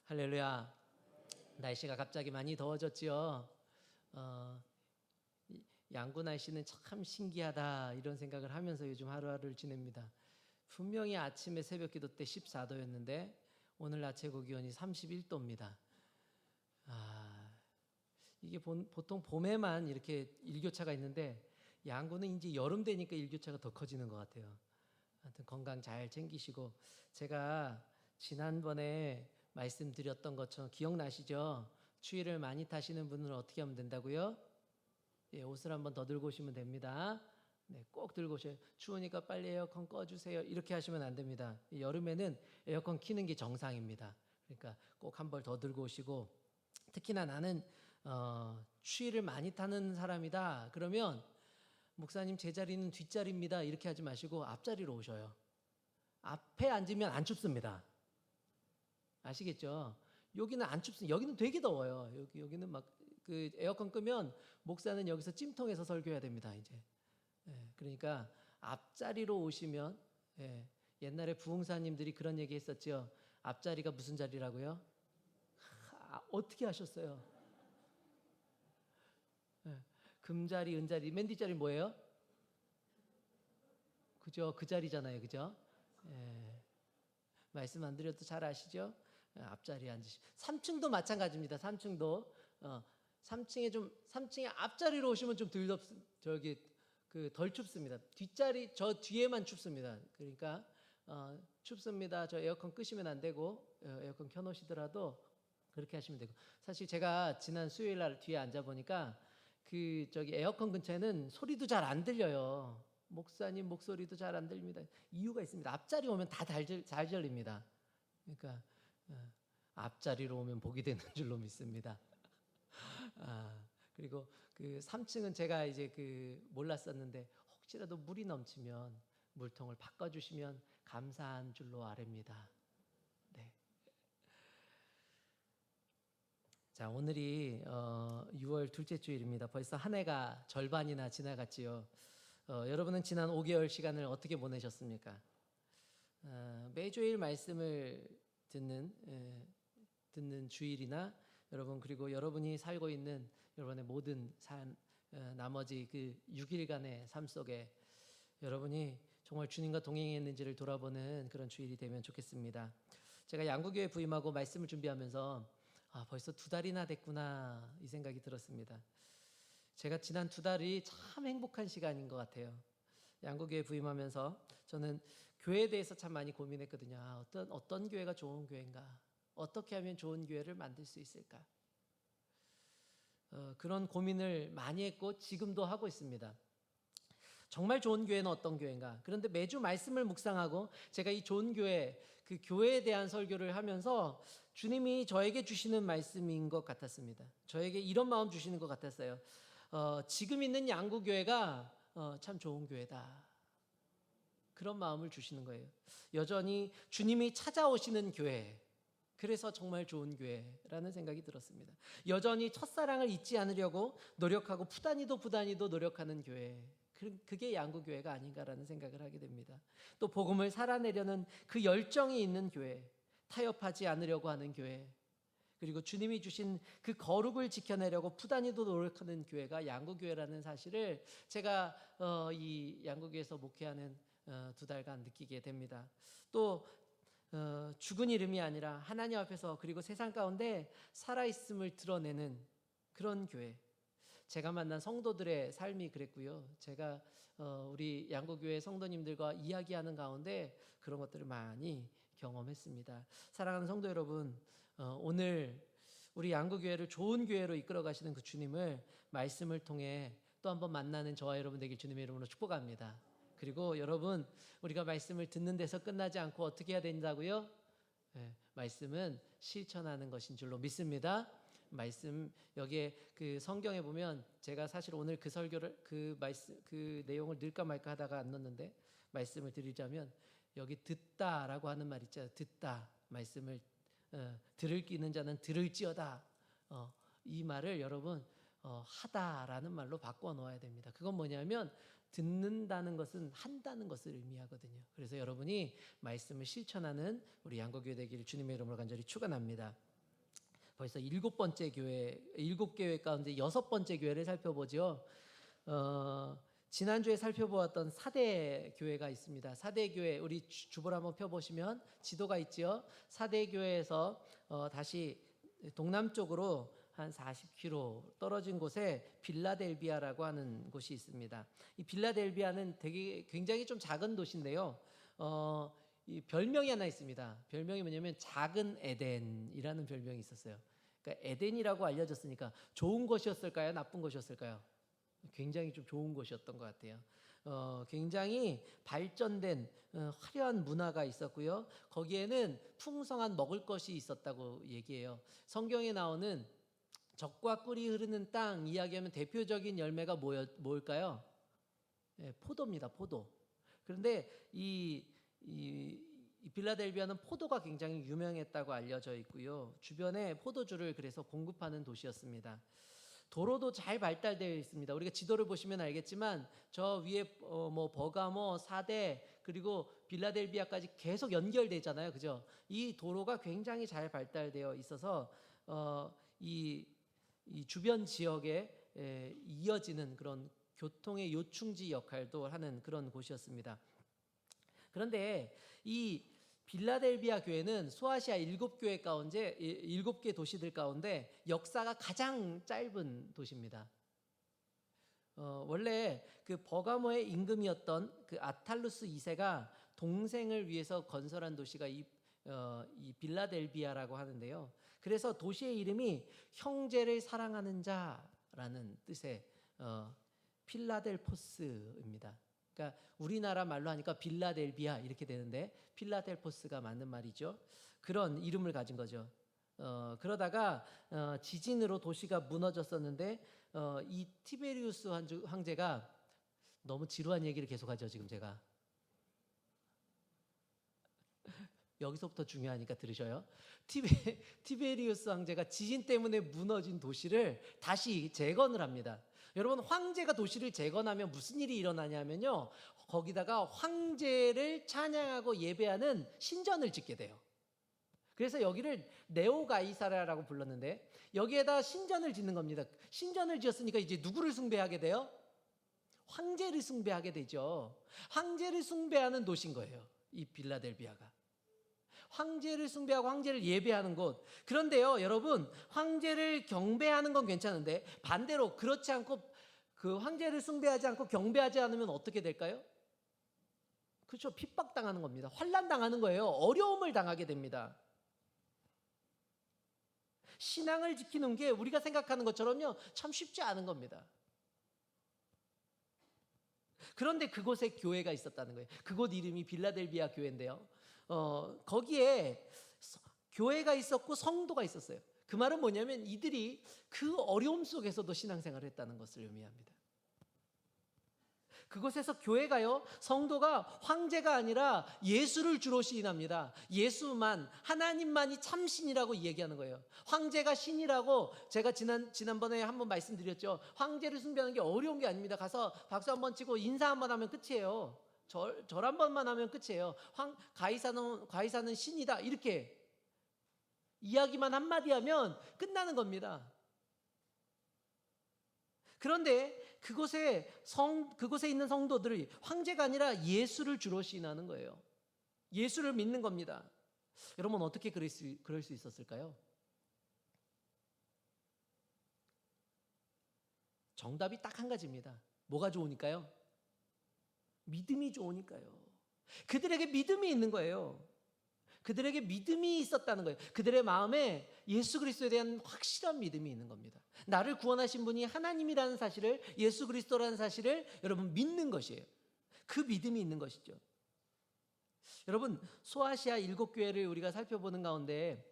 할렐루야. 날씨가 갑자기 많이 더워졌지요. 양구 날씨는 참 신기하다 이런 생각을 하면서 요즘 하루하루를 지냅니다. 분명히 아침에 새벽 기도 때 14도였는데 오늘 낮 최고 기온이 31도입니다. 이게 보통 봄에만 이렇게 일교차가 있는데 양구는 이제 여름 되니까 일교차가 더 커지는 것 같아요. 하여튼 건강 잘 챙기시고, 제가 지난번에 말씀드렸던 것처럼 기억나시죠? 추위를 많이 타시는 분은 어떻게 하면 된다고요? 예, 옷을 한번 더 들고 오시면 됩니다. 네, 꼭 들고 오셔요. 추우니까 빨리 에어컨 꺼주세요. 이렇게 하시면 안 됩니다. 여름에는 에어컨 켜는 게 정상입니다. 그러니까 꼭 한 벌 더 들고 오시고, 특히나 나는 추위를 많이 타는 사람이다 그러면 목사님 제 자리는 뒷자리입니다 이렇게 하지 마시고 앞자리로 오셔요. 앞에 앉으면 안 춥습니다. 아시겠죠? 여기는 안 춥습니다. 여기는 되게 더워요. 여기는 막 그 에어컨 끄면 목사는 여기서 찜통에서 설교해야 됩니다. 이제 그러니까 앞자리로 오시면, 옛날에 부흥사님들이 그런 얘기 했었죠. 앞자리가 무슨 자리라고요? 어떻게 하셨어요? 금자리, 은자리, 맨 뒷자리 뭐예요? 그죠? 그 자리잖아요. 그죠? 말씀 안 드려도 잘 아시죠? 앞자리에 앉으시고. 3층도 마찬가지입니다. 3층도 3층에 앞자리로 오시면 좀 덜 춥습니다. 뒷자리 저 뒤에만 춥습니다. 그러니까 춥습니다. 저 에어컨 끄시면 안 되고 에어컨 켜놓으시더라도 그렇게 하시면 되고. 사실 제가 지난 수요일 날 뒤에 앉아 보니까 에어컨 근처에는 소리도 잘 안 들려요. 목사님 목소리도 잘 안 들립니다. 이유가 있습니다. 앞자리 오면 다 잘 들립니다. 그러니까 앞자리로 오면 복이 되는 줄로 믿습니다. 그리고 그 3층은 제가 이제 몰랐었는데 혹시라도 물이 넘치면 물통을 바꿔주시면 감사한 줄로 아랍니다. 네. 자, 오늘이 6월 둘째 주일입니다. 벌써 한 해가 절반이나 지나갔지요. 여러분은 지난 5개월 시간을 어떻게 보내셨습니까? 매주일 말씀을 듣는 주일이나 여러분, 그리고 여러분이 살고 있는 여러분의 모든 나머지 그 6일간의 삶 속에 여러분이 정말 주님과 동행했는지를 돌아보는 그런 주일이 되면 좋겠습니다. 제가 양구교회 부임하고 말씀을 준비하면서 벌써 2달이나 됐구나 이 생각이 들었습니다. 제가 지난 2달이 참 행복한 시간인 것 같아요. 양구교회 부임하면서 저는 교회에 대해서 참 많이 고민했거든요. 어떤 교회가 좋은 교회인가? 어떻게 하면 좋은 교회를 만들 수 있을까? 그런 고민을 많이 했고 지금도 하고 있습니다. 정말 좋은 교회는 어떤 교회인가? 그런데 매주 말씀을 묵상하고 제가 이 좋은 교회, 그 교회에 대한 설교를 하면서 주님이 저에게 주시는 말씀인 것 같았습니다. 저에게 이런 마음 주시는 것 같았어요. 지금 있는 양구교회가 참 좋은 교회다. 그런 마음을 주시는 거예요. 여전히 주님이 찾아오시는 교회, 그래서 정말 좋은 교회라는 생각이 들었습니다. 여전히 첫사랑을 잊지 않으려고 노력하고 부단히도 노력하는 교회, 그게 양구교회가 아닌가라는 생각을 하게 됩니다. 또 복음을 살아내려는 그 열정이 있는 교회, 타협하지 않으려고 하는 교회, 그리고 주님이 주신 그 거룩을 지켜내려고 부단히도 노력하는 교회가 양구교회라는 사실을 제가 이 양구교회에서 목회하는 2달간 느끼게 됩니다. 또 죽은 이름이 아니라 하나님 앞에서 그리고 세상 가운데 살아있음을 드러내는 그런 교회. 제가 만난 성도들의 삶이 그랬고요. 제가 우리 양구교회 성도님들과 이야기하는 가운데 그런 것들을 많이 경험했습니다. 사랑하는 성도 여러분, 오늘 우리 양구교회를 좋은 교회로 이끌어 가시는 그 주님을 말씀을 통해 또 한번 만나는 저와 여러분 되길 주님의 이름으로 축복합니다. 그리고 여러분, 우리가 말씀을 듣는 데서 끝나지 않고 어떻게 해야 된다고요? 말씀은 실천하는 것인 줄로 믿습니다. 말씀, 여기에 그 성경에 보면 제가 사실 오늘 그 설교를 그 내용을 넣을까 말까 하다가 안 넣었는데 말씀을 드리자면 여기 듣다라고 하는 말 있잖아요. 듣다, 말씀을 들을 끼 있는 자는 들을지어다. 이 말을 여러분 하다라는 말로 바꿔 놓아야 됩니다. 그건 뭐냐면 듣는다는 것은 한다는 것을 의미하거든요. 그래서 여러분이 말씀을 실천하는 우리 양구교회 되기를 주님의 이름으로 간절히 축원합니다. 벌써 7번째 교회, 7교회 가운데 6번째 교회를 살펴보죠. 지난주에 살펴보았던 사대 교회가 있습니다. 사대 교회, 우리 주보를 한번 펴보시면 지도가 있죠. 사대 교회에서 다시 동남쪽으로 한 40km 떨어진 곳에 빌라델비아라고 하는 곳이 있습니다. 이 빌라델비아는 굉장히 좀 작은 도시인데요. 이 별명이 하나 있습니다. 별명이 뭐냐면 작은 에덴이라는 별명이 있었어요. 그러니까 에덴이라고 알려졌으니까 좋은 것이었을까요? 나쁜 것이었을까요? 굉장히 좀 좋은 곳이었던 것 같아요. 굉장히 발전된 화려한 문화가 있었고요. 거기에는 풍성한 먹을 것이 있었다고 얘기해요. 성경에 나오는 젖과 꿀이 흐르는 땅 이야기하면 대표적인 열매가 뭘까요? 네, 포도입니다. 포도. 그런데 이 빌라델비아는 포도가 굉장히 유명했다고 알려져 있고요. 주변에 포도주를 그래서 공급하는 도시였습니다. 도로도 잘 발달되어 있습니다. 우리가 지도를 보시면 알겠지만 저 위에 뭐 버가모, 사대 그리고 빌라델비아까지 계속 연결되잖아요. 그죠? 이 도로가 굉장히 잘 발달되어 있어서 이 주변 지역에 이어지는 그런 교통의 요충지 역할도 하는 그런 곳이었습니다. 그런데 이 빌라델비아 교회는 소아시아 7교회 가운데 7개 도시들 가운데 역사가 가장 짧은 도시입니다. 원래 그 버가모의 임금이었던 그 아탈루스 2세가 동생을 위해서 건설한 도시가 이 빌라델비아라고 하는데요. 그래서 도시의 이름이 형제를 사랑하는 자라는 뜻의 필라델포스입니다. 그러니까 우리나라 말로 하니까 빌라델비아 이렇게 되는데 필라델포스가 맞는 말이죠. 그런 이름을 가진 거죠. 그러다가 지진으로 도시가 무너졌었는데 이 티베리우스 황제가 너무 지루한 얘기를 계속하죠. 지금 제가 여기서부터 중요하니까 들으셔요. 티베리우스 황제가 지진 때문에 무너진 도시를 다시 재건을 합니다. 여러분, 황제가 도시를 재건하면 무슨 일이 일어나냐면요, 거기다가 황제를 찬양하고 예배하는 신전을 짓게 돼요. 그래서 여기를 네오가이사라라고 불렀는데 여기에다 신전을 짓는 겁니다. 신전을 지었으니까 이제 누구를 숭배하게 돼요? 황제를 숭배하게 되죠. 황제를 숭배하는 도시인 거예요, 이 빌라델비아가. 황제를 숭배하고 황제를 예배하는 곳. 그런데요, 여러분, 황제를 경배하는 건 괜찮은데 반대로 그렇지 않고 그 황제를 숭배하지 않고 경배하지 않으면 어떻게 될까요? 그렇죠. 핍박당하는 겁니다. 환난당하는 거예요. 어려움을 당하게 됩니다. 신앙을 지키는 게 우리가 생각하는 것처럼요, 참 쉽지 않은 겁니다. 그런데 그곳에 교회가 있었다는 거예요. 그곳 이름이 빌라델비아 교회인데요. 거기에 교회가 있었고 성도가 있었어요. 그 말은 뭐냐면 이들이 그 어려움 속에서도 신앙생활을 했다는 것을 의미합니다. 그곳에서 교회가요, 성도가 황제가 아니라 예수를 주로 시인합니다. 예수만, 하나님만이 참 신이라고 얘기하는 거예요. 황제가 신이라고 제가 지난번에 한번 말씀드렸죠. 황제를 숭배하는 게 어려운 게 아닙니다. 가서 박수 한번 치고 인사 한번 하면 끝이에요. 절 한 번만 하면 끝이에요. 가이사는 신이다 이렇게 이야기만 한마디 하면 끝나는 겁니다. 그런데 그곳에 있는 성도들이 황제가 아니라 예수를 주로 시인하는 거예요. 예수를 믿는 겁니다. 여러분, 어떻게 그럴 수 있었을까요? 정답이 딱 한 가지입니다. 뭐가 좋으니까요? 믿음이 좋으니까요. 그들에게 믿음이 있는 거예요. 그들에게 믿음이 있었다는 거예요. 그들의 마음에 예수 그리스도에 대한 확실한 믿음이 있는 겁니다. 나를 구원하신 분이 하나님이라는 사실을, 예수 그리스도라는 사실을 여러분 믿는 것이에요. 그 믿음이 있는 것이죠. 여러분, 소아시아 7교회를 우리가 살펴보는 가운데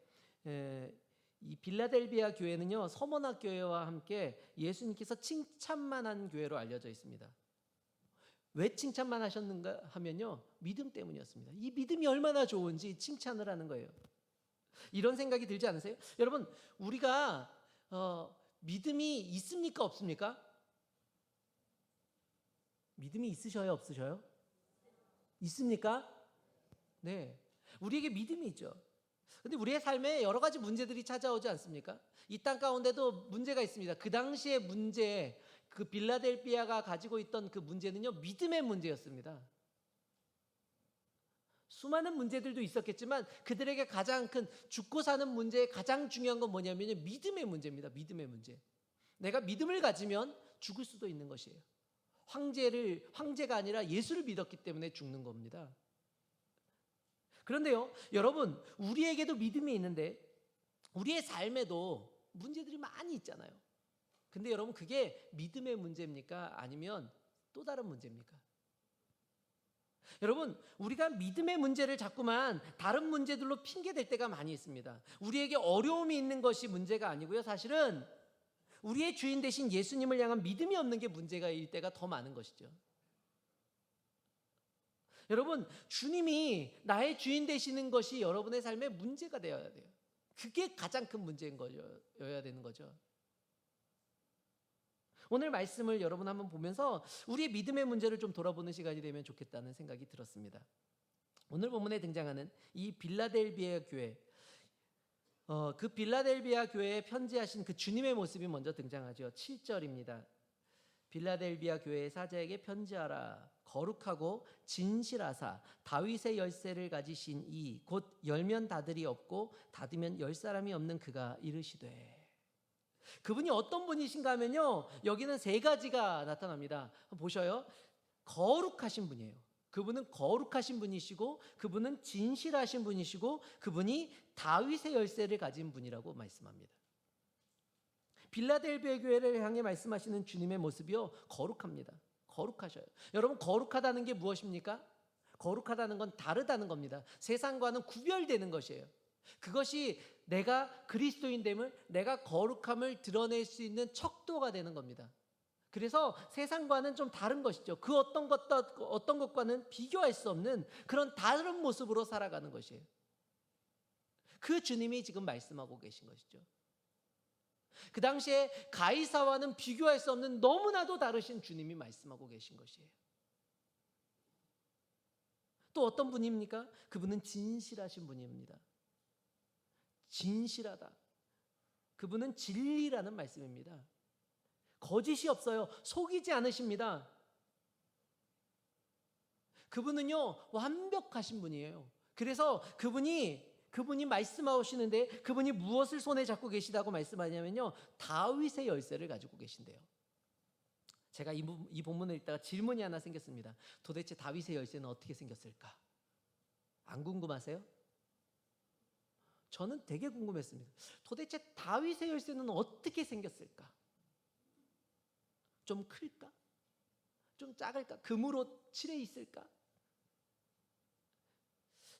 이 빌라델비아 교회는요, 서머나 교회와 함께 예수님께서 칭찬만 한 교회로 알려져 있습니다. 왜 칭찬만 하셨는가 하면요, 믿음 때문이었습니다. 이 믿음이 얼마나 좋은지 칭찬을 하는 거예요. 이런 생각이 들지 않으세요? 여러분, 우리가 믿음이 있습니까 없습니까? 믿음이 있으셔요 없으셔요? 있습니까? 네, 우리에게 믿음이 있죠. 근데 우리의 삶에 여러 가지 문제들이 찾아오지 않습니까? 이 땅 가운데도 문제가 있습니다. 그 당시의 문제, 그 빌라델비아가 가지고 있던 그 문제는요, 믿음의 문제였습니다. 수많은 문제들도 있었겠지만 그들에게 가장 큰 죽고 사는 문제의 가장 중요한 건 뭐냐면요, 믿음의 문제입니다. 믿음의 문제. 내가 믿음을 가지면 죽을 수도 있는 것이에요. 황제가 아니라 예수를 믿었기 때문에 죽는 겁니다. 그런데요, 여러분, 우리에게도 믿음이 있는데 우리의 삶에도 문제들이 많이 있잖아요. 근데 여러분, 그게 믿음의 문제입니까? 아니면 또 다른 문제입니까? 여러분, 우리가 믿음의 문제를 자꾸만 다른 문제들로 핑계댈 때가 많이 있습니다. 우리에게 어려움이 있는 것이 문제가 아니고요, 사실은 우리의 주인 되신 예수님을 향한 믿음이 없는 게 문제가일 때가 더 많은 것이죠. 여러분, 주님이 나의 주인 되시는 것이 여러분의 삶의 문제가 되어야 돼요. 그게 가장 큰 문제인 거여야 되는 거죠. 오늘 말씀을 여러분 한번 보면서 우리의 믿음의 문제를 좀 돌아보는 시간이 되면 좋겠다는 생각이 들었습니다. 오늘 본문에 등장하는 이 빌라델비아 교회, 그 빌라델비아 교회에 편지하신 그 주님의 모습이 먼저 등장하죠. 7절입니다. 빌라델비아 교회의 사자에게 편지하라. 거룩하고 진실하사 다윗의 열쇠를 가지신 이 곧 열면 닫을이 없고 닫으면 열 사람이 없는 그가 이르시되. 그분이 어떤 분이신가 하면요, 여기는 세 가지가 나타납니다. 보셔요. 거룩하신 분이에요. 그분은 거룩하신 분이시고, 그분은 진실하신 분이시고, 그분이 다윗의 열쇠를 가진 분이라고 말씀합니다. 빌라델비아 교회를 향해 말씀하시는 주님의 모습이요, 거룩합니다. 거룩하셔요. 여러분, 거룩하다는 게 무엇입니까? 거룩하다는 건 다르다는 겁니다. 세상과는 구별되는 것이에요. 그것이 내가 그리스도인됨을, 내가 거룩함을 드러낼 수 있는 척도가 되는 겁니다. 그래서 세상과는 좀 다른 것이죠. 그 어떤 것과는 비교할 수 없는 그런 다른 모습으로 살아가는 것이에요. 그 주님이 지금 말씀하고 계신 것이죠. 그 당시에 가이사와는 비교할 수 없는 너무나도 다르신 주님이 말씀하고 계신 것이에요. 또 어떤 분입니까? 그분은 진실하신 분입니다. 진실하다. 그분은 진리라는 말씀입니다. 거짓이 없어요. 속이지 않으십니다. 그분은요, 완벽하신 분이에요. 그래서 그분이 말씀하시는데 그분이 무엇을 손에 잡고 계시다고 말씀하냐면요, 다윗의 열쇠를 가지고 계신대요. 제가 이 본문을 읽다가 질문이 하나 생겼습니다. 도대체 다윗의 열쇠는 어떻게 생겼을까? 안 궁금하세요? 저는 되게 궁금했습니다. 도대체 다윗의 열쇠는 어떻게 생겼을까? 좀 클까? 좀 작을까? 금으로 칠해 있을까?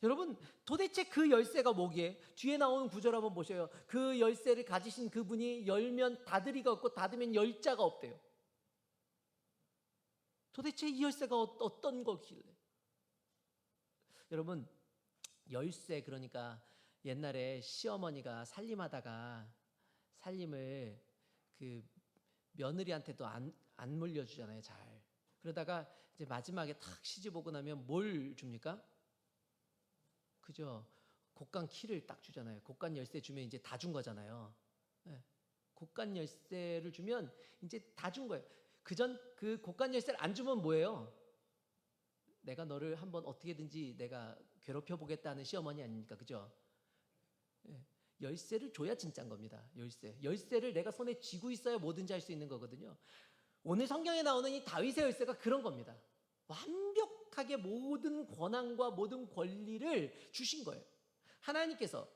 여러분, 도대체 그 열쇠가 뭐기에? 뒤에 나오는 구절 한번 보셔요. 그 열쇠를 가지신 그분이 열면 닫으리가 없고 닫으면 열자가 없대요. 도대체 이 열쇠가 어떤 거길래? 여러분, 열쇠, 그러니까 옛날에 시어머니가 살림하다가 살림을 그 며느리한테도 안 물려주잖아요, 잘. 그러다가 이제 마지막에 탁 시집 오고 나면 뭘 줍니까? 그죠? 곡간 키를 딱 주잖아요. 곡간 열쇠 주면 이제 다 준 거잖아요. 네. 곡간 열쇠를 주면 이제 다 준 거예요. 그 곡간 열쇠를 안 주면 뭐예요? 내가 너를 한번 어떻게든지 내가 괴롭혀 보겠다는 시어머니 아닙니까? 그죠? 네. 열쇠를 줘야 진짜인 겁니다. 열쇠를 내가 손에 쥐고 있어야 뭐든지 할 수 있는 거거든요. 오늘 성경에 나오는 이 다윗의 열쇠가 그런 겁니다. 완벽하게 모든 권한과 모든 권리를 주신 거예요. 하나님께서,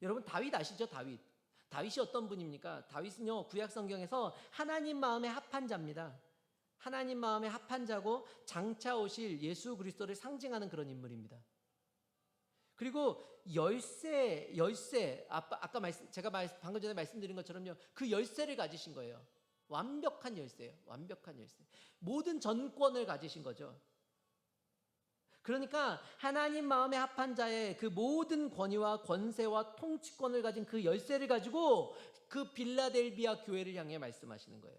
여러분 다윗 아시죠? 다윗이 어떤 분입니까? 다윗은요, 구약 성경에서 하나님 마음에 합한 자입니다. 하나님 마음에 합한 자고 장차 오실 예수 그리스도를 상징하는 그런 인물입니다. 그리고 열쇠, 제가 방금 전에 말씀드린 것처럼요, 그 열쇠를 가지신 거예요. 완벽한 열쇠예요. 완벽한 열쇠. 모든 전권을 가지신 거죠. 그러니까 하나님 마음에 합한 자의 그 모든 권위와 권세와 통치권을 가진 그 열쇠를 가지고 그 빌라델비아 교회를 향해 말씀하시는 거예요.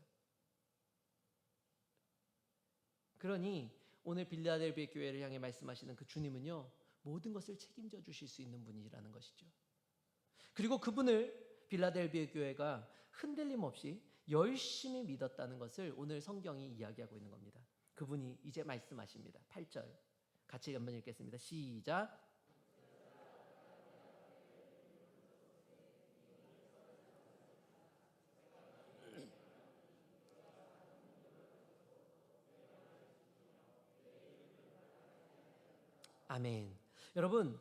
그러니 오늘 빌라델비아 교회를 향해 말씀하시는 그 주님은요, 모든 것을 책임져 주실 수 있는 분이라는 것이죠. 그리고 그분을 빌라델비아 교회가 흔들림 없이 열심히 믿었다는 것을 오늘 성경이 이야기하고 있는 겁니다. 그분이 이제 말씀하십니다. 8절 같이 한번 읽겠습니다. 시작. 아멘. 여러분,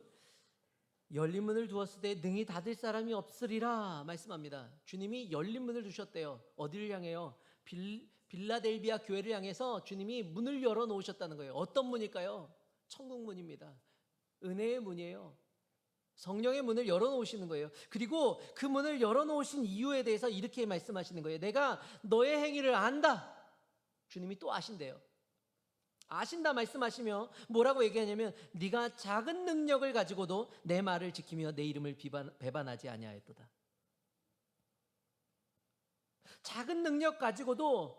열린 문을 두었을 때 능히 닫을 사람이 없으리라 말씀합니다. 주님이 열린 문을 두셨대요. 어디를 향해요? 빌라델비아 교회를 향해서 주님이 문을 열어 놓으셨다는 거예요. 어떤 문일까요? 천국 문입니다. 은혜의 문이에요. 성령의 문을 열어 놓으시는 거예요. 그리고 그 문을 열어 놓으신 이유에 대해서 이렇게 말씀하시는 거예요. 내가 너의 행위를 안다. 주님이 또 아신대요. 아신다 말씀하시며 뭐라고 얘기하냐면 네가 작은 능력을 가지고도 내 말을 지키며 내 이름을 배반하지 아니하였도다. 작은 능력 가지고도,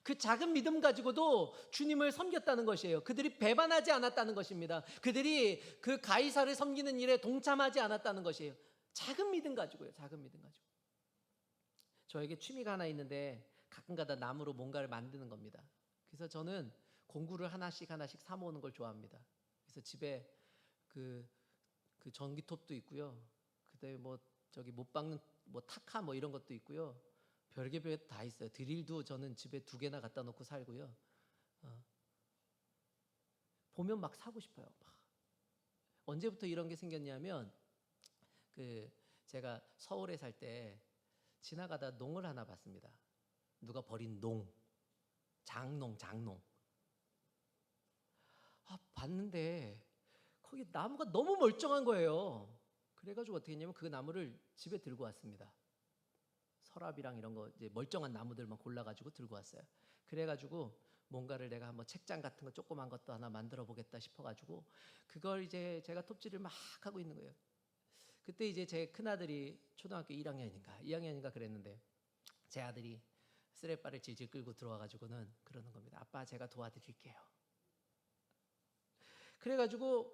그 작은 믿음 가지고도 주님을 섬겼다는 것이에요. 그들이 배반하지 않았다는 것입니다. 그들이 그 가이사를 섬기는 일에 동참하지 않았다는 것이에요. 작은 믿음 가지고요. 작은 믿음 가지고. 저에게 취미가 하나 있는데 가끔가다 나무로 뭔가를 만드는 겁니다. 그래서 저는 공구를 하나씩 사 모으는 걸 좋아합니다. 그래서 집에 그 전기톱도 있고요. 그다음에 뭐 저기 못 박는 뭐 타카 뭐 이런 것도 있고요. 별게 다 있어요. 드릴도 저는 집에 2개나 갖다 놓고 살고요. 보면 막 사고 싶어요. 언제부터 이런 게 생겼냐면 제가 서울에 살 때 지나가다 농을 하나 봤습니다. 누가 버린 농, 장농. 봤는데 거기 나무가 너무 멀쩡한 거예요. 그래가지고 어떻게 했냐면 그 나무를 집에 들고 왔습니다. 서랍이랑 이런 거 이제 멀쩡한 나무들만 골라가지고 들고 왔어요. 그래가지고 뭔가를 내가 한번 책장 같은 거 조그만 것도 하나 만들어 보겠다 싶어가지고 그걸 이제 제가 톱질을 막 하고 있는 거예요. 그때 이제 제 큰아들이 초등학교 2학년인가 그랬는데 제 아들이 쓰레빠를 질질 끌고 들어와가지고는 그러는 겁니다. 아빠, 제가 도와드릴게요. 그래가지고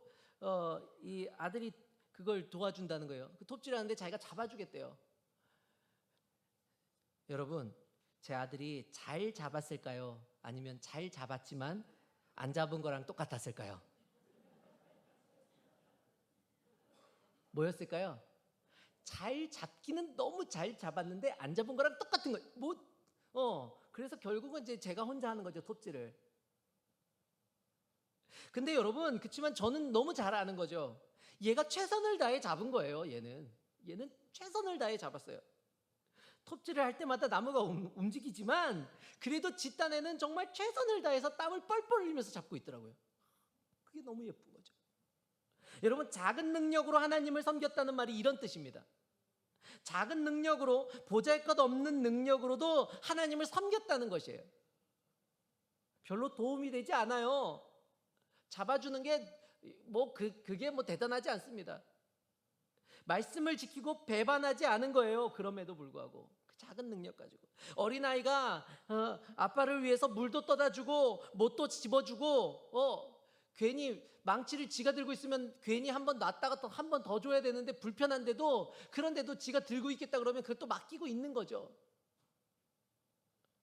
이 아들이 그걸 도와준다는 거예요. 그 톱질하는데 자기가 잡아주겠대요. 여러분, 제 아들이 잘 잡았을까요? 아니면 잘 잡았지만 안 잡은 거랑 똑같았을까요? 뭐였을까요? 잘 잡기는 너무 잘 잡았는데 안 잡은 거랑 똑같은 거예요. 그래서 결국은 이제 제가 혼자 하는 거죠, 톱질을. 근데 여러분, 그렇지만 저는 너무 잘 아는 거죠. 얘가 최선을 다해 잡은 거예요. 얘는 최선을 다해 잡았어요. 톱질을 할 때마다 나무가 움직이지만 그래도 뒷단에는 정말 최선을 다해서 땀을 뻘뻘 흘리면서 잡고 있더라고요. 그게 너무 예쁜 거죠. 여러분, 작은 능력으로 하나님을 섬겼다는 말이 이런 뜻입니다. 작은 능력으로, 보잘것없는 능력으로도 하나님을 섬겼다는 것이에요. 별로 도움이 되지 않아요. 잡아주는 게 그게 대단하지 않습니다. 말씀을 지키고 배반하지 않은 거예요. 그럼에도 불구하고 그 작은 능력 가지고 어린아이가 아빠를 위해서 물도 떠다 주고 못도 집어주고 괜히 망치를 지가 들고 있으면 괜히 한 번 놨다가 또 한 번 더 줘야 되는데 불편한데도, 그런데도 지가 들고 있겠다 그러면 그걸 또 맡기고 있는 거죠.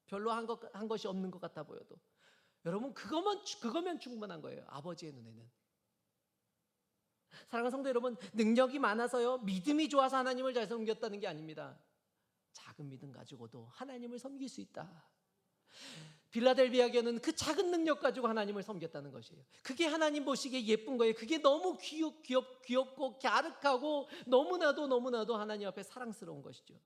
별로 한 것이 없는 것 같아 보여도. 여러분, 그거면 충분한 거예요. 아버지의 눈에는. 사랑하는 성도 여러분, 능력이 많아서요, 믿음이 좋아서 하나님을 잘 섬겼다는 게 아닙니다. 작은 믿음 가지고도 하나님을 섬길 수 있다. 빌라델비아 교회는 그 작은 능력 가지고 하나님을 섬겼다는 것이에요. 그게 하나님 보시기에 예쁜 거예요. 그게 너무 귀엽고 갸륵하고 너무나도 하나님 앞에 사랑스러운 것이죠.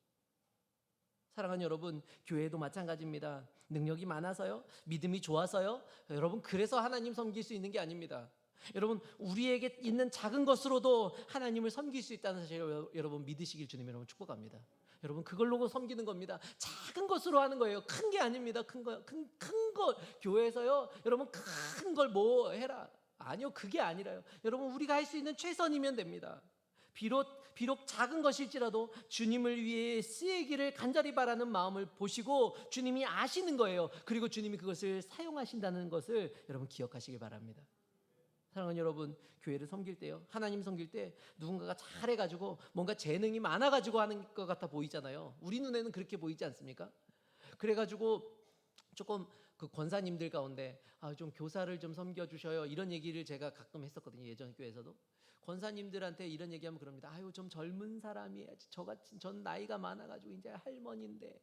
사랑하는 여러분, 교회도 마찬가지입니다. 능력이 많아서요, 믿음이 좋아서요, 여러분 그래서 하나님 섬길 수 있는 게 아닙니다. 여러분, 우리에게 있는 작은 것으로도 하나님을 섬길 수 있다는 사실을 여러분 믿으시길 주님 여러분 축복합니다. 여러분, 그걸로 섬기는 겁니다. 작은 것으로 하는 거예요. 큰 게 아닙니다. 큰 거 교회에서요, 여러분 큰 걸 뭐 해라, 아니요, 그게 아니라요. 여러분, 우리가 할 수 있는 최선이면 됩니다. 비록 작은 것일지라도 주님을 위해 쓰이기를 간절히 바라는 마음을 보시고 주님이 아시는 거예요. 그리고 주님이 그것을 사용하신다는 것을 여러분 기억하시기 바랍니다. 사랑하는 여러분, 교회를 섬길 때요, 하나님 섬길 때 누군가가 잘해가지고 뭔가 재능이 많아가지고 하는 것 같아 보이잖아요. 우리 눈에는 그렇게 보이지 않습니까? 그래가지고 조금 그 권사님들 가운데 좀 교사를 좀 섬겨주셔요, 이런 얘기를 제가 가끔 했었거든요. 예전 교회에서도 권사님들한테 이런 얘기하면 그럽니다. 아유, 좀 젊은 사람이 해야지. 저같이 전 나이가 많아가지고 이제 할머니인데.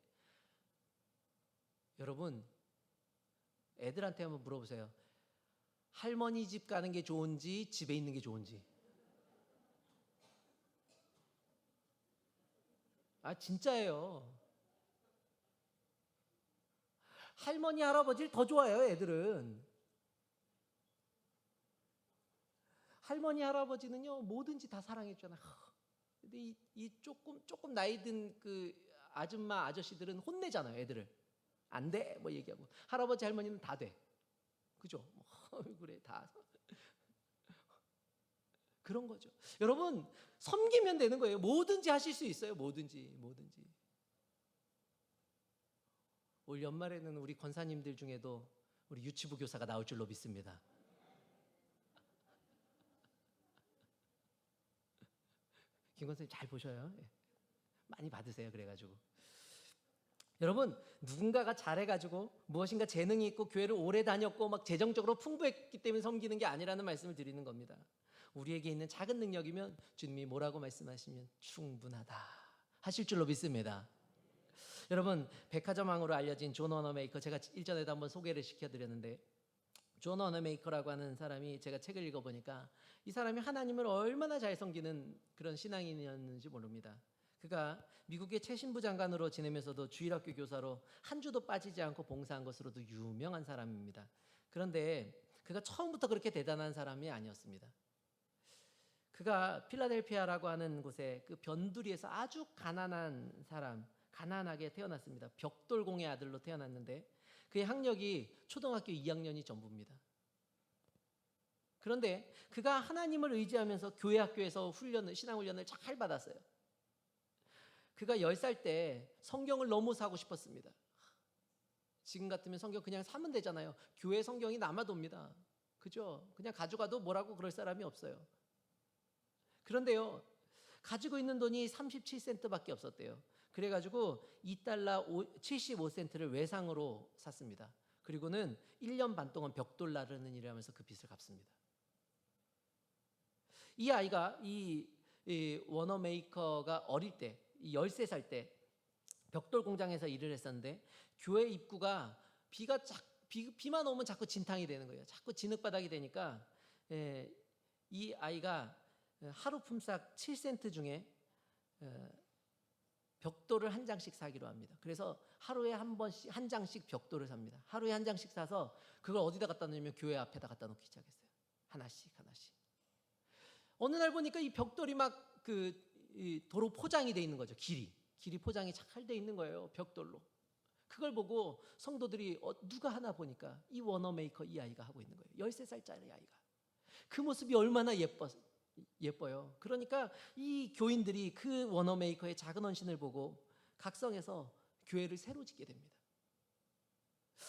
여러분, 애들한테 한번 물어보세요. 할머니 집 가는 게 좋은지 집에 있는 게 좋은지. 진짜예요. 할머니 할아버지를 더 좋아해요, 애들은. 할머니 할아버지는요 뭐든지 다 사랑해 주잖아요. 근데 이 조금 나이 든 그 아줌마 아저씨들은 혼내잖아요, 애들을. 안 돼 뭐 얘기하고. 할아버지 할머니는 다 돼. 그죠? 그래, 다 그런 거죠. 여러분, 섬기면 되는 거예요. 뭐든지 하실 수 있어요. 뭐든지. 올 연말에는 우리 권사님들 중에도 우리 유치부 교사가 나올 줄로 믿습니다. 김 권사님 잘 보셔요. 많이 받으세요. 그래가지고 여러분, 누군가가 잘해가지고 무엇인가 재능이 있고 교회를 오래 다녔고 막 재정적으로 풍부했기 때문에 섬기는 게 아니라는 말씀을 드리는 겁니다. 우리에게 있는 작은 능력이면 주님이 뭐라고 말씀하시면 충분하다 하실 줄로 믿습니다. 여러분, 백화점 왕으로 알려진 존 워너메이커, 제가 일전에도 한번 소개를 시켜드렸는데, 존 워너메이커라고 하는 사람이, 제가 책을 읽어보니까 이 사람이 하나님을 얼마나 잘 섬기는 그런 신앙인이었는지 모릅니다. 그가 미국의 최신부 장관으로 지내면서도 주일학교 교사로 한 주도 빠지지 않고 봉사한 것으로도 유명한 사람입니다. 그런데 그가 처음부터 그렇게 대단한 사람이 아니었습니다. 그가 필라델피아라고 하는 곳에 그 변두리에서 아주 가난한 사람, 가난하게 태어났습니다. 벽돌공의 아들로 태어났는데 그의 학력이 초등학교 2학년이 전부입니다. 그런데 그가 하나님을 의지하면서 교회 학교에서 신앙훈련을 잘 받았어요. 그가 10살 때 성경을 너무 사고 싶었습니다. 지금 같으면 성경 그냥 사면 되잖아요. 교회 성경이 남아도입니다. 그죠? 그냥 가져가도 뭐라고 그럴 사람이 없어요. 그런데요, 가지고 있는 돈이 37센트밖에 없었대요. 그래가지고 $2 75센트를 외상으로 샀습니다. 그리고는 1년 반 동안 벽돌 나르는 일을 하면서 그 빚을 갚습니다. 이 아이가 이 워너메이커가 어릴 때, 13살 때 벽돌 공장에서 일을 했었는데, 교회 입구가 비만 오면 자꾸 진탕이 되는 거예요. 자꾸 진흙바닥이 되니까 이 아이가 하루 품삯 7센트 중에 벽돌을 한 장씩 사기로 합니다. 그래서 하루에 한 장씩 벽돌을 삽니다. 하루에 한 장씩 사서 그걸 어디다 갖다 놓으면 교회 앞에다 갖다 놓기 시작했어요. 하나씩. 어느 날 보니까 이 벽돌이 막 이 도로 포장이 돼 있는 거죠. 길이 포장이 잘 돼 있는 거예요, 벽돌로. 그걸 보고 성도들이 누가 하나 보니까 이 워너메이커 이 아이가 하고 있는 거예요. 13살짜리 아이가. 그 모습이 얼마나 예뻐요. 그러니까 이 교인들이 그 워너메이커의 작은 헌신을 보고 각성해서 교회를 새로 짓게 됩니다.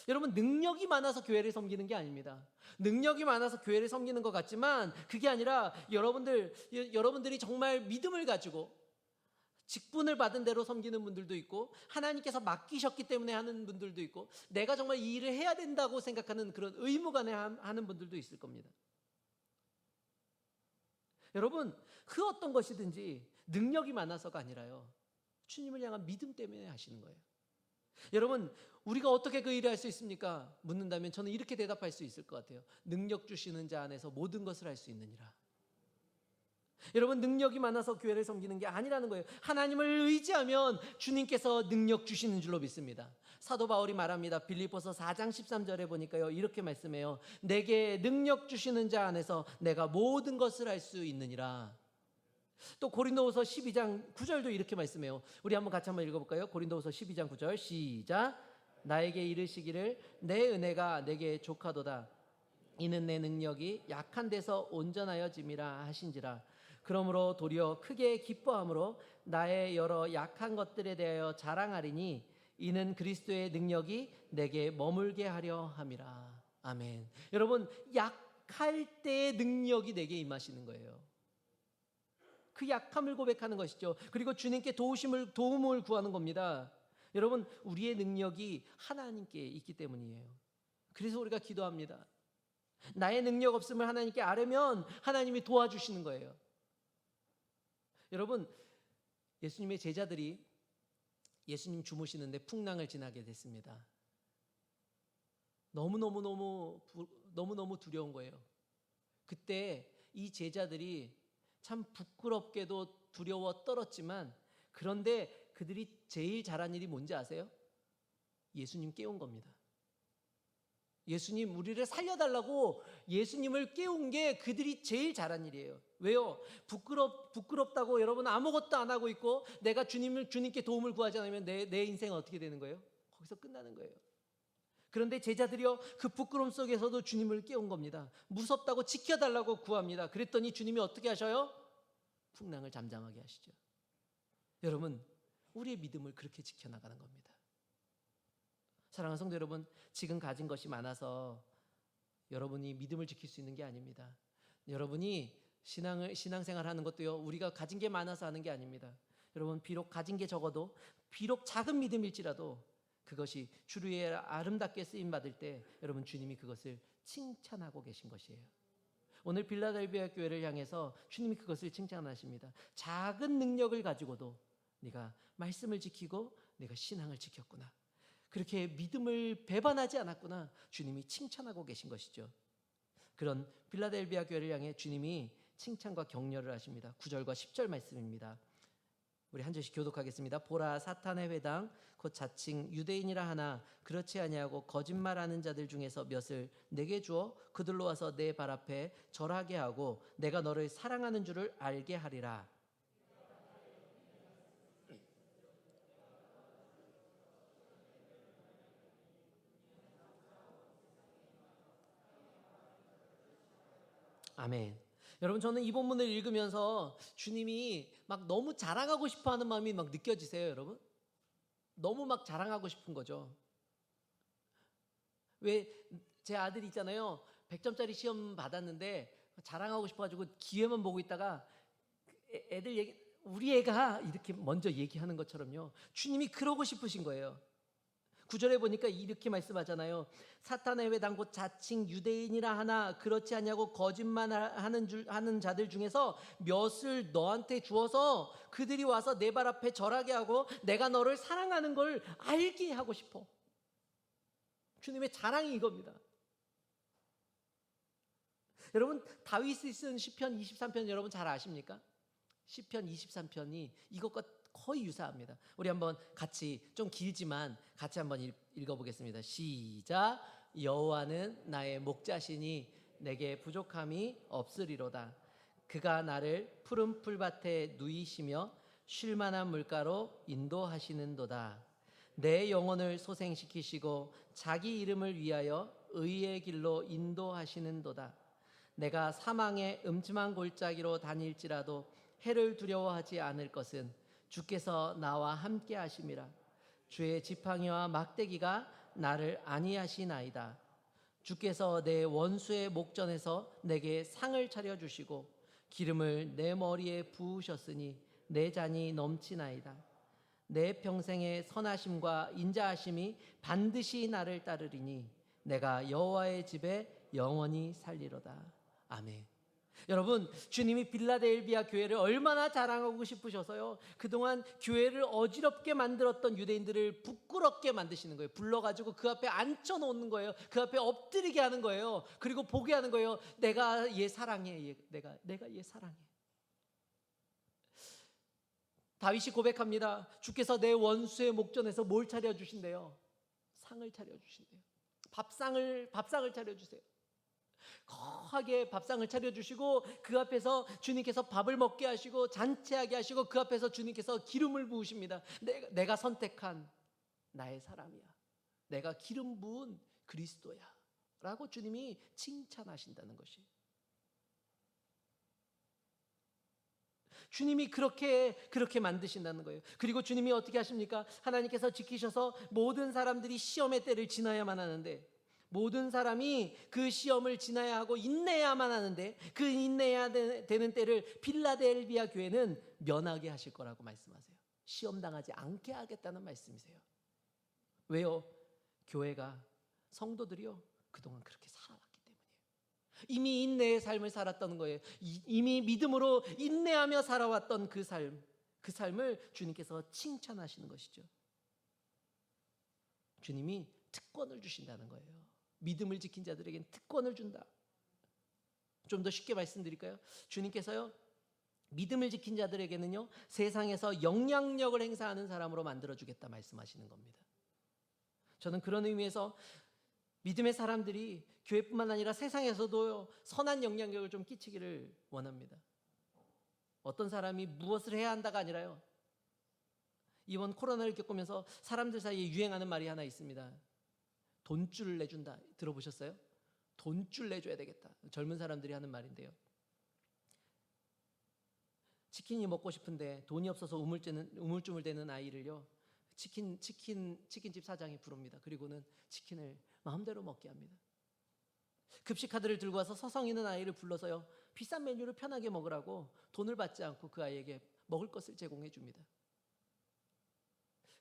여러분, 능력이 많아서 교회를 섬기는 게 아닙니다. 능력이 많아서 교회를 섬기는 것 같지만 그게 아니라 여러분들이 정말 믿음을 가지고 직분을 받은 대로 섬기는 분들도 있고, 하나님께서 맡기셨기 때문에 하는 분들도 있고, 내가 정말 이 일을 해야 된다고 생각하는 그런 의무감에 하는 분들도 있을 겁니다. 여러분, 그 어떤 것이든지 능력이 많아서가 아니라요, 주님을 향한 믿음 때문에 하시는 거예요. 여러분, 우리가 어떻게 그 일을 할 수 있습니까? 묻는다면 저는 이렇게 대답할 수 있을 것 같아요. 능력 주시는 자 안에서 모든 것을 할 수 있느니라. 여러분, 능력이 많아서 교회를 섬기는 게 아니라는 거예요. 하나님을 의지하면 주님께서 능력 주시는 줄로 믿습니다. 사도 바울이 말합니다. 빌립보서 4장 13절에 보니까요, 이렇게 말씀해요. 내게 능력 주시는 자 안에서 내가 모든 것을 할 수 있느니라. 또 고린도후서 12장 9절도 이렇게 말씀해요. 우리 같이 한번 읽어볼까요? 고린도후서 12장 9절 시작. 나에게 이르시기를 내 은혜가 내게 족하도다. 이는 내 능력이 약한 데서 온전하여짐이라 하신지라. 그러므로 도리어 크게 기뻐함으로 나의 여러 약한 것들에 대하여 자랑하리니 이는 그리스도의 능력이 내게 머물게 하려 함이라. 아멘. 여러분, 약할 때의 능력이 내게 임하시는 거예요. 그 약함을 고백하는 것이죠. 그리고 주님께 도움을 구하는 겁니다. 여러분, 우리의 능력이 하나님께 있기 때문이에요. 그래서 우리가 기도합니다. 나의 능력 없음을 하나님께 아뢰면 하나님이 도와주시는 거예요. 여러분, 예수님의 제자들이 예수님 주무시는데 풍랑을 지나게 됐습니다. 너무너무 두려운 거예요. 그때 이 제자들이 참 부끄럽게도 두려워 떨었지만, 그런데 그들이 제일 잘한 일이 뭔지 아세요? 예수님 깨운 겁니다. 예수님 우리를 살려달라고 예수님을 깨운 게 그들이 제일 잘한 일이에요. 왜요? 부끄럽다고 여러분 아무것도 안 하고 있고 내가 주님께 도움을 구하지 않으면 내 인생은 어떻게 되는 거예요? 거기서 끝나는 거예요. 그런데 제자들이요, 그 부끄러움 속에서도 주님을 깨운 겁니다. 무섭다고 지켜달라고 구합니다. 그랬더니 주님이 어떻게 하셔요? 풍랑을 잠잠하게 하시죠. 여러분, 우리의 믿음을 그렇게 지켜나가는 겁니다. 사랑하는 성도 여러분, 지금 가진 것이 많아서 여러분이 믿음을 지킬 수 있는 게 아닙니다. 여러분이 신앙생활 하는 것도요, 우리가 가진 게 많아서 하는 게 아닙니다. 여러분, 비록 가진 게 적어도, 비록 작은 믿음일지라도 그것이 주의 아름답게 쓰임 받을 때 여러분, 주님이 그것을 칭찬하고 계신 것이에요. 오늘 빌라델비아 교회를 향해서 주님이 그것을 칭찬하십니다. 작은 능력을 가지고도 네가 말씀을 지키고 네가 신앙을 지켰구나, 그렇게 믿음을 배반하지 않았구나, 주님이 칭찬하고 계신 것이죠. 그런 빌라델비아 교회를 향해 주님이 칭찬과 격려를 하십니다. 9절과 10절 말씀입니다. 우리 한 절씩 교독하겠습니다. 보라, 사탄의 회당 곧 자칭 유대인이라 하나 그렇지 아니하고 거짓말하는 자들 중에서 몇을 내게 주어 그들로 와서 내 발 앞에 절하게 하고 내가 너를 사랑하는 줄을 알게 하리라. 아멘. 여러분, 저는 이 본문을 읽으면서 주님이 막 너무 자랑하고 싶어하는 마음이 막 느껴지세요, 여러분? 너무 막 자랑하고 싶은 거죠. 왜 제 아들이 있잖아요. 100점짜리 시험 받았는데 자랑하고 싶어가지고 기회만 보고 있다가 우리 애가 이렇게 먼저 얘기하는 것처럼요, 주님이 그러고 싶으신 거예요. 9절에 보니까 이렇게 말씀하잖아요. 사탄의 회당 곧 자칭 유대인이라 하나 그렇지 않냐고 거짓말하는 자들 중에서 몇을 너한테 주어서 그들이 와서 내 발 앞에 절하게 하고 내가 너를 사랑하는 걸 알게 하고 싶어. 주님의 자랑이 이겁니다. 여러분, 다윗이 쓴 시편 23편 여러분 잘 아십니까? 시편 23편이 이것과 거의 유사합니다. 우리 한번 같이, 좀 길지만 같이 한번 읽어보겠습니다. 시작. 여호와는 나의 목자시니 내게 부족함이 없으리로다. 그가 나를 푸른 풀밭에 누이시며 쉴 만한 물가로 인도하시는도다. 내 영혼을 소생시키시고 자기 이름을 위하여 의의 길로 인도하시는도다. 내가 사망의 음침한 골짜기로 다닐지라도 해를 두려워하지 않을 것은 주께서 나와 함께 하심이라. 주의 지팡이와 막대기가 나를 안위하시나이다. 주께서 내 원수의 목전에서 내게 상을 차려주시고 기름을 내 머리에 부으셨으니 내 잔이 넘치나이다. 내 평생의 선하심과 인자하심이 반드시 나를 따르리니 내가 여호와의 집에 영원히 살리로다. 아멘. 여러분, 주님이 빌라델비아 교회를 얼마나 자랑하고 싶으셔서요, 그동안 교회를 어지럽게 만들었던 유대인들을 부끄럽게 만드시는 거예요. 불러가지고 그 앞에 앉혀놓는 거예요. 그 앞에 엎드리게 하는 거예요. 그리고 보게 하는 거예요. 내가 얘 사랑해. 내가 얘 사랑해. 다윗이 고백합니다. 주께서 내 원수의 목전에서 뭘 차려주신대요? 상을 차려주신대요. 밥상을 차려주세요. 거하게 밥상을 차려주시고 그 앞에서 주님께서 밥을 먹게 하시고 잔치하게 하시고 그 앞에서 주님께서 기름을 부으십니다. 내가 선택한 나의 사람이야. 내가 기름 부은 그리스도야 라고 주님이 칭찬하신다는 것이, 주님이 그렇게 만드신다는 거예요. 그리고 주님이 어떻게 하십니까? 하나님께서 지키셔서 모든 사람들이 시험의 때를 지나야만 하는데 모든 사람이 그 시험을 지나야 하고 인내해야만 하는데 그 인내해야 되는 때를 필라델비아 교회는 면하게 하실 거라고 말씀하세요. 시험 당하지 않게 하겠다는 말씀이세요. 왜요? 교회가, 성도들이요, 그동안 그렇게 살아왔기 때문이에요. 이미 인내의 삶을 살았던 거예요. 이미 믿음으로 인내하며 살아왔던 그 삶을 주님께서 칭찬하시는 것이죠. 주님이 특권을 주신다는 거예요. 믿음을 지킨 자들에게는 특권을 준다. 좀 더 쉽게 말씀드릴까요? 주님께서요, 믿음을 지킨 자들에게는요, 세상에서 영향력을 행사하는 사람으로 만들어주겠다 말씀하시는 겁니다. 저는 그런 의미에서 믿음의 사람들이 교회뿐만 아니라 세상에서도 선한 영향력을 좀 끼치기를 원합니다. 어떤 사람이 무엇을 해야 한다가 아니라요, 이번 코로나를 겪으면서 사람들 사이에 유행하는 말이 하나 있습니다. 돈줄을 내준다. 들어보셨어요? 돈줄 내줘야 되겠다. 젊은 사람들이 하는 말인데요. 치킨이 먹고 싶은데 돈이 없어서 우물쭈물대는 아이를요, 치킨집 사장이 부릅니다. 그리고는 치킨을 마음대로 먹게 합니다. 급식 카드를 들고 와서 서성이는 아이를 불러서요, 비싼 메뉴를 편하게 먹으라고 돈을 받지 않고 그 아이에게 먹을 것을 제공해 줍니다.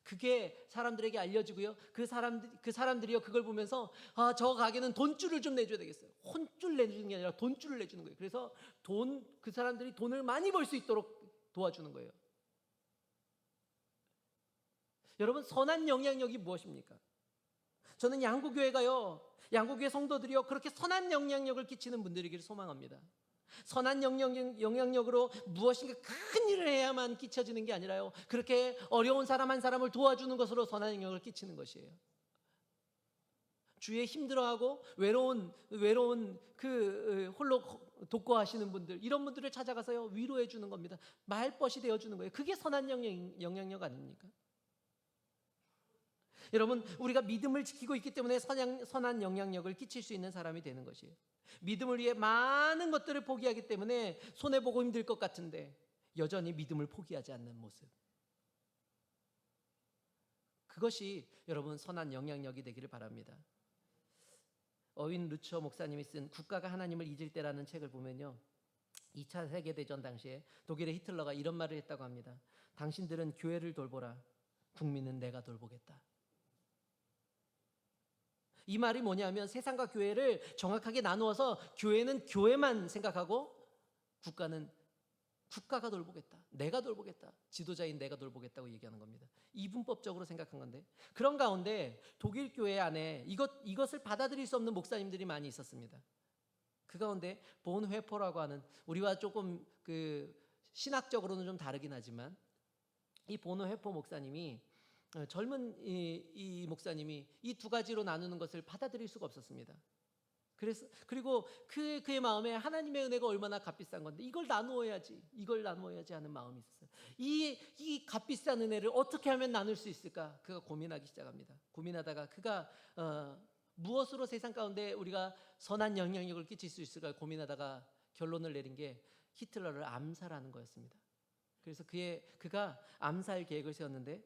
그게 사람들에게 알려지고요, 그 사람들이요, 그걸 보면서 저 가게는 돈줄을 좀 내줘야 되겠어요. 혼줄 내주는 게 아니라 돈줄을 내주는 거예요. 그래서 그 사람들이 돈을 많이 벌 수 있도록 도와주는 거예요. 여러분, 선한 영향력이 무엇입니까? 저는 양구교회 성도들이요, 그렇게 선한 영향력을 끼치는 분들이기를 소망합니다. 선한 영향력으로 무엇인가 큰 일을 해야만 끼쳐지는 게 아니라요, 그렇게 어려운 사람 한 사람을 도와주는 것으로 선한 영향력을 끼치는 것이에요. 주위에 힘들어하고 외로운 그 홀로 독거하시는 분들, 이런 분들을 찾아가서요, 위로해 주는 겁니다. 말벗이 되어 주는 거예요. 그게 선한 영향력 아닙니까? 여러분, 우리가 믿음을 지키고 있기 때문에 선한 영향력을 끼칠 수 있는 사람이 되는 것이에요. 믿음을 위해 많은 것들을 포기하기 때문에 손해보고 힘들 것 같은데 여전히 믿음을 포기하지 않는 모습, 그것이 여러분 선한 영향력이 되기를 바랍니다. 어윈 루처 목사님이 쓴 국가가 하나님을 잊을 때라는 책을 보면요, 2차 세계대전 당시에 독일의 히틀러가 이런 말을 했다고 합니다. 당신들은 교회를 돌보라, 국민은 내가 돌보겠다. 이 말이 뭐냐면, 세상과 교회를 정확하게 나누어서 교회는 교회만 생각하고 국가는 국가가 돌보겠다, 내가 돌보겠다, 지도자인 내가 돌보겠다고 얘기하는 겁니다. 이분법적으로 생각한 건데, 그런 가운데 독일 교회 안에 이것을 받아들일 수 없는 목사님들이 많이 있었습니다. 그 가운데 본 회포라고 하는, 우리와 조금 신학적으로는 좀 다르긴 하지만, 이 보노 회포 목사님이, 젊은 이 목사님이 이 두 가지로 나누는 것을 받아들일 수가 없었습니다. 그리고 그의 마음에 하나님의 은혜가 얼마나 값비싼 건데 이걸 나누어야지 하는 마음이 있었어요. 이 값비싼 은혜를 어떻게 하면 나눌 수 있을까? 그가 고민하기 시작합니다. 고민하다가 그가 무엇으로 세상 가운데 우리가 선한 영향력을 끼칠 수 있을까 고민하다가 결론을 내린 게 히틀러를 암살하는 거였습니다. 그래서 그가 암살 계획을 세웠는데,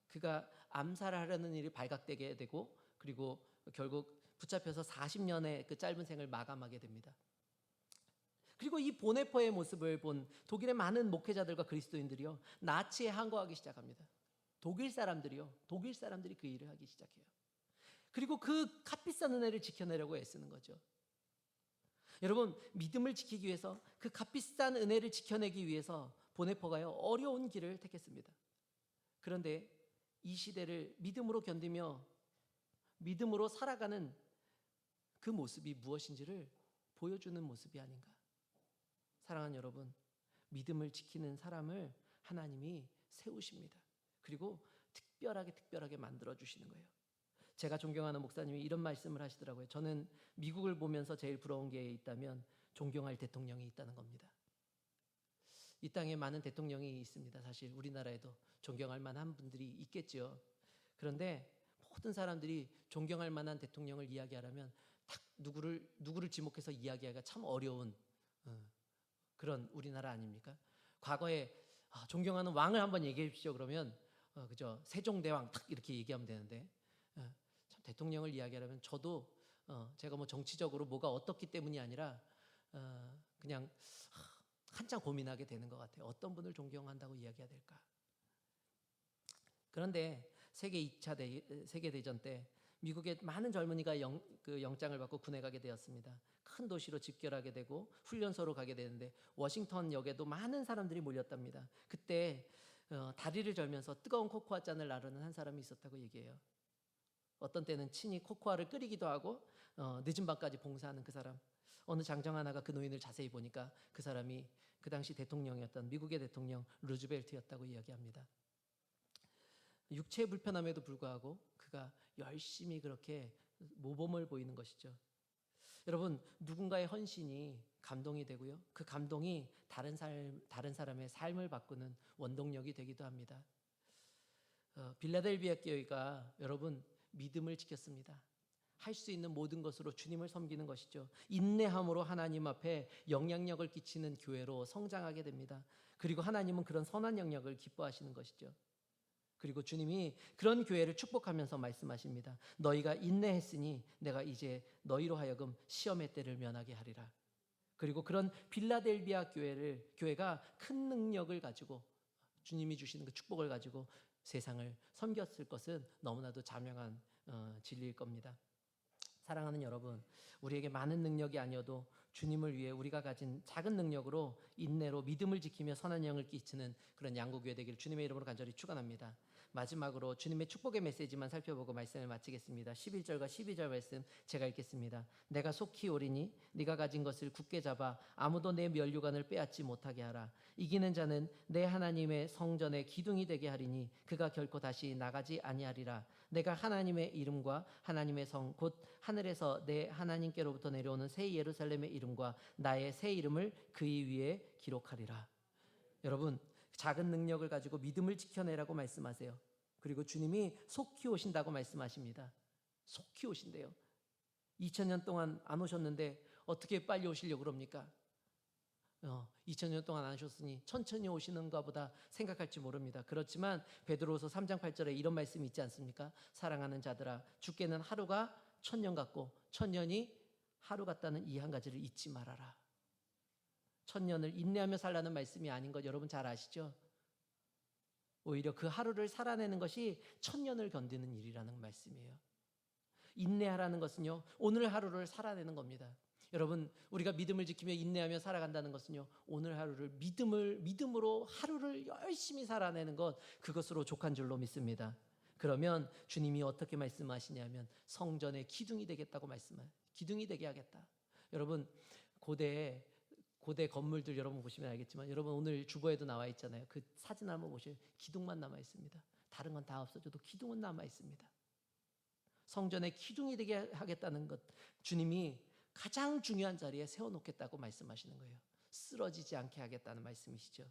그가 암살하려는 일이 발각되게 되고, 그리고 결국 붙잡혀서 40년의 그 짧은 생을 마감하게 됩니다. 그리고 이 보네퍼의 모습을 본 독일의 많은 목회자들과 그리스도인들이요, 나치에 항거하기 시작합니다. 독일 사람들이 그 일을 하기 시작해요. 그리고 그 값비싼 은혜를 지켜내려고 애쓰는 거죠. 여러분, 믿음을 지키기 위해서, 그 값비싼 은혜를 지켜내기 위해서 보네퍼가요, 어려운 길을 택했습니다. 그런데 이 시대를 믿음으로 견디며 믿음으로 살아가는 그 모습이 무엇인지를 보여주는 모습이 아닌가. 사랑하는 여러분, 믿음을 지키는 사람을 하나님이 세우십니다. 그리고 특별하게 만들어주시는 거예요. 제가 존경하는 목사님이 이런 말씀을 하시더라고요. 저는 미국을 보면서 제일 부러운 게 있다면 존경할 대통령이 있다는 겁니다. 이 땅에 많은 대통령이 있습니다. 사실 우리나라에도 존경할 만한 분들이 있겠죠. 그런데 모든 사람들이 존경할 만한 대통령을 이야기하려면 딱 누구를 지목해서 이야기하기가 참 어려운 그런 우리나라 아닙니까? 과거에 존경하는 왕을 한번 얘기해 주십시오. 그러면 그죠, 세종대왕 딱 이렇게 얘기하면 되는데, 참 대통령을 이야기하려면 저도 제가 뭐 정치적으로 뭐가 어떻기 때문이 아니라 그냥 한참 고민하게 되는 것 같아요. 어떤 분을 존경한다고 이야기해야 될까? 그런데 세계 2차 세계대전 때 미국의 많은 젊은이가 영장을 받고 군에 가게 되었습니다. 큰 도시로 집결하게 되고 훈련소로 가게 되는데 워싱턴역에도 많은 사람들이 몰렸답니다. 그때 다리를 절면서 뜨거운 코코아 잔을 나르는 한 사람이 있었다고 얘기해요. 어떤 때는 친히 코코아를 끓이기도 하고 늦은 밤까지 봉사하는 그 사람. 어느 장정 하나가 그 노인을 자세히 보니까 그 사람이 그 당시 대통령이었던 미국의 대통령 루즈벨트였다고 이야기합니다. 육체의 불편함에도 불구하고 그가 열심히 그렇게 모범을 보이는 것이죠. 여러분, 누군가의 헌신이 감동이 되고요. 그 감동이 다른 사람의 삶을 바꾸는 원동력이 되기도 합니다. 빌라델비아 교회가 여러분 믿음을 지켰습니다. 할 수 있는 모든 것으로 주님을 섬기는 것이죠. 인내함으로 하나님 앞에 영향력을 끼치는 교회로 성장하게 됩니다. 그리고 하나님은 그런 선한 영역을 기뻐하시는 것이죠. 그리고 주님이 그런 교회를 축복하면서 말씀하십니다. 너희가 인내했으니 내가 이제 너희로 하여금 시험의 때를 면하게 하리라. 그리고 그런 빌라델비아 교회가 큰 능력을 가지고 주님이 주시는 그 축복을 가지고 세상을 섬겼을 것은 너무나도 자명한 진리일 겁니다. 사랑하는 여러분, 우리에게 많은 능력이 아니어도 주님을 위해 우리가 가진 작은 능력으로 인내로 믿음을 지키며 선한 영을 끼치는 그런 양구교회 되기를 주님의 이름으로 간절히 축원합니다. 마지막으로 주님의 축복의 메시지만 살펴보고 말씀을 마치겠습니다. 11절과 12절 말씀 제가 읽겠습니다. 내가 속히 오리니 네가 가진 것을 굳게 잡아 아무도 내 면류관을 빼앗지 못하게 하라. 이기는 자는 내 하나님의 성전의 기둥이 되게 하리니 그가 결코 다시 나가지 아니하리라. 내가 하나님의 이름과 하나님의 성 곧 하늘에서 내 하나님께로부터 내려오는 새 예루살렘의 이름과 나의 새 이름을 그의 위에 기록하리라. 여러분, 작은 능력을 가지고 믿음을 지켜내라고 말씀하세요. 그리고 주님이 속히 오신다고 말씀하십니다. 속히 오신대요. 2000년 동안 안 오셨는데 어떻게 빨리 오시려고 그럽니까? 2000년 동안 안 오셨으니 천천히 오시는가 보다 생각할지 모릅니다. 그렇지만 베드로후서 3장 8절에 이런 말씀이 있지 않습니까? 사랑하는 자들아, 주께는 하루가 1000년 같고 1000년이 하루 같다는 이 한 가지를 잊지 말아라. 1000년을 인내하며 살라는 말씀이 아닌 것 여러분 잘 아시죠? 오히려 그 하루를 살아내는 것이 1000년을 견디는 일이라는 말씀이에요. 인내하라는 것은요, 오늘 하루를 살아내는 겁니다. 여러분, 우리가 믿음을 지키며 인내하며 살아간다는 것은요, 오늘 하루를 믿음으로 하루를 열심히 살아내는 것, 그것으로 족한 줄로 믿습니다. 그러면 주님이 어떻게 말씀하시냐면 성전의 기둥이 되겠다고 기둥이 되게 하겠다. 여러분, 고대 건물들 여러분 보시면 알겠지만 여러분 오늘 주보에도 나와 있잖아요. 그 사진 한번 보시면 기둥만 남아 있습니다. 다른 건 다 없어져도 기둥은 남아 있습니다. 성전의 기둥이 되게 하겠다는 것, 주님이 가장 중요한 자리에 세워놓겠다고 말씀하시는 거예요. 쓰러지지 않게 하겠다는 말씀이시죠.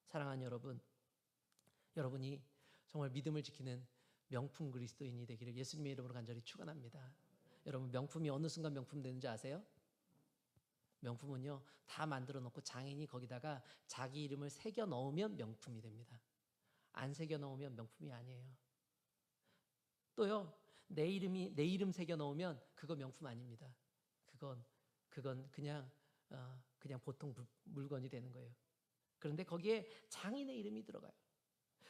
사랑하는 여러분, 여러분이 정말 믿음을 지키는 명품 그리스도인이 되기를 예수님의 이름으로 간절히 축원합니다. 여러분, 명품이 어느 순간 명품 되는지 아세요? 명품은요, 다 만들어 놓고 장인이 거기다가 자기 이름을 새겨 넣으면 명품이 됩니다. 안 새겨 넣으면 명품이 아니에요. 또요, 내 이름 새겨 넣으면 그거 명품 아닙니다. 그건 그냥 보통 물건이 되는 거예요. 그런데 거기에 장인의 이름이 들어가요.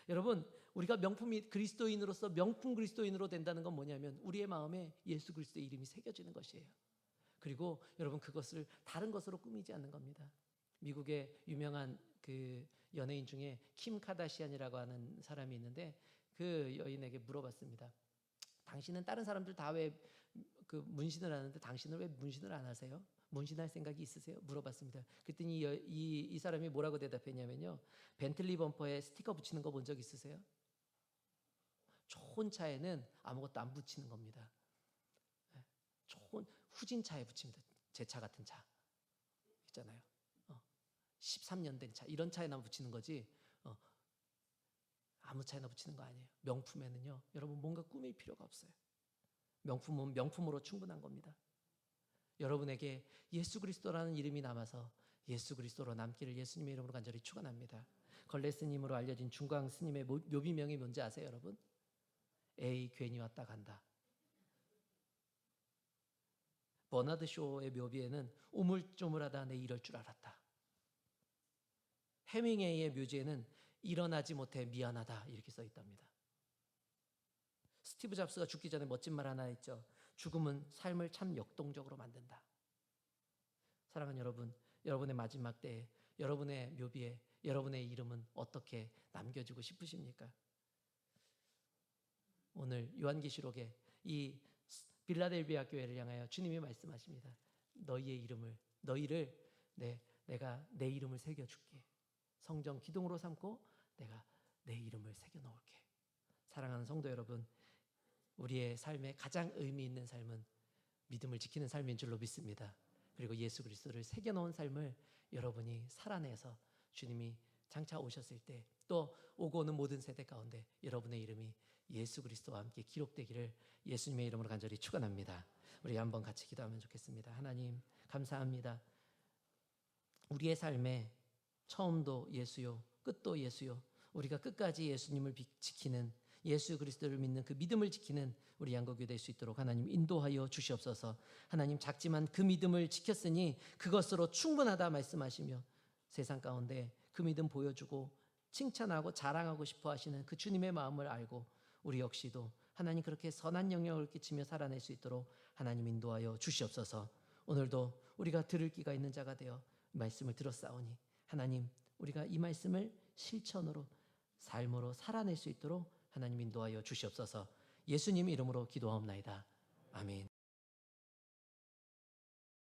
여러분, 우리가 명품이 그리스도인으로서 명품 그리스도인으로 된다는 건 뭐냐면 우리의 마음에 예수 그리스도의 이름이 새겨지는 것이에요. 그리고 여러분, 그것을 다른 것으로 꾸미지 않는 겁니다. 미국의 유명한 그 연예인 중에 킴 카다시안이라고 하는 사람이 있는데 그 여인에게 물어봤습니다. 당신은 다른 사람들 다 왜 그 문신을 하는데 당신은 왜 문신을 안 하세요? 문신할 생각이 있으세요? 물어봤습니다. 그랬더니 이 사람이 뭐라고 대답했냐면요, 벤틀리 범퍼에 스티커 붙이는 거 본 적 있으세요? 좋은 차에는 아무것도 안 붙이는 겁니다. 좋은 후진 차에 붙입니다. 제 차 같은 차 있잖아요. 13년 된 차, 이런 차에나 붙이는 거지 아무 차에나 붙이는 거 아니에요. 명품에는요, 여러분 뭔가 꾸밀 필요가 없어요. 명품은 명품으로 충분한 겁니다. 여러분에게 예수 그리스도라는 이름이 남아서 예수 그리스도로 남기를 예수님의 이름으로 간절히 축원합니다. 걸레 스님으로 알려진 중광 스님의 묘비명이 뭔지 아세요, 여러분? 에이, 괜히 왔다 간다. 버나드 쇼의 묘비에는 우물쭈물하다 내 이럴 줄 알았다. 해밍웨이의 묘지에는 일어나지 못해 미안하다 이렇게 써 있답니다. 스티브 잡스가 죽기 전에 멋진 말 하나 했죠. 죽음은 삶을 참 역동적으로 만든다. 사랑하는 여러분, 여러분의 마지막 때에 여러분의 묘비에 여러분의 이름은 어떻게 남겨지고 싶으십니까? 오늘 요한계시록에 이 빌라델비아 교회를 향하여 주님이 말씀하십니다. 너희를 내가 내 이름을 새겨줄게. 성전 기둥으로 삼고 내가 내 이름을 새겨놓을게. 사랑하는 성도 여러분, 우리의 삶에 가장 의미 있는 삶은 믿음을 지키는 삶인 줄로 믿습니다. 그리고 예수 그리스도를 새겨놓은 삶을 여러분이 살아내서 주님이 장차 오셨을 때 또 오고 오는 모든 세대 가운데 여러분의 이름이 예수 그리스도와 함께 기록되기를 예수님의 이름으로 간절히 축원합니다. 우리 한번 같이 기도하면 좋겠습니다. 하나님 감사합니다. 우리의 삶에 처음도 예수요 끝도 예수요, 우리가 끝까지 예수님을 지키는, 예수 그리스도를 믿는 그 믿음을 지키는 우리 양거교 될 수 있도록 하나님 인도하여 주시옵소서. 하나님 작지만 그 믿음을 지켰으니 그것으로 충분하다 말씀하시며 세상 가운데 그 믿음 보여주고 칭찬하고 자랑하고 싶어 하시는 그 주님의 마음을 알고 우리 역시도 하나님 그렇게 선한 영향을 끼치며 살아낼 수 있도록 하나님 인도하여 주시옵소서. 오늘도 우리가 들을 귀가 있는 자가 되어 말씀을 들었사오니 하나님 우리가 이 말씀을 실천으로 삶으로 살아낼 수 있도록 하나님 인도하여 주시옵소서. 예수님 이름으로 기도하옵나이다. 아멘.